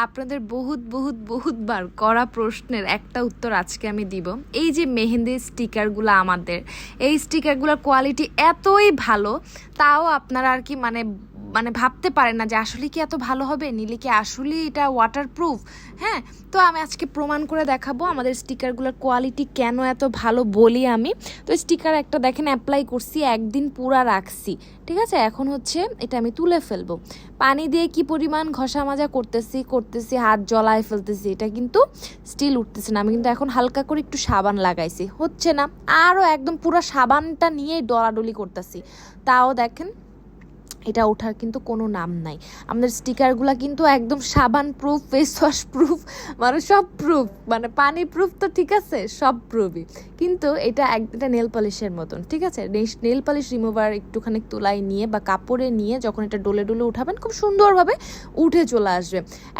আপনাদের বহুত বহুত বহুতবার করা প্রশ্নের একটা উত্তর আজকে আমি দিব। এই যে মেহেন্দির স্টিকারগুলো আমাদের, এই স্টিকারগুলোর কোয়ালিটি এতই ভালো, তাও আপনারা আর কি মানে মানে ভাবতে পারেন না যে আসলে কি এত ভালো হবে, নিলে কি আসলে এটা ওয়াটারপ্রুফ। হ্যাঁ, তো আমি আজকে প্রমাণ করে দেখাবো আমাদের স্টিকারগুলোর কোয়ালিটি কেন এত ভালো বলি আমি। তো স্টিকার একটা দেখেন অ্যাপ্লাই করছি, একদিন পুরা রাখছি, ঠিক আছে। এখন হচ্ছে এটা আমি তুলে ফেলবো। পানি দিয়ে কি পরিমাণ ঘষা মাজা করতেছি হাত জ্বলায় ফেলতেছি, এটা কিন্তু স্টিল উঠতেছে না। আমি কিন্তু এখন হালকা করে একটু সাবান লাগাইছি, হচ্ছে না। আরও একদম পুরো সাবানটা নিয়েই ডলাডলি করতেছি, তাও দেখেন এটা ওঠার কিন্তু কোনো নাম নাই। আমাদের স্টিকারগুলো কিন্তু একদম সাবান প্রুফ, ফেস ওয়াশ প্রুফ, মানে সব প্রুফ, মানে পানি প্রুফ তো ঠিক আছে, সব প্রুফই। কিন্তু এটা একটা নেল পলিশের মতন, ঠিক আছে। নেল পলিশ রিমুভার একটুখানি তুলাই নিয়ে বা কাপড়ে নিয়ে যখন এটা ডলে ডলে উঠাবেন, খুব সুন্দরভাবে উঠে চলে আসবে।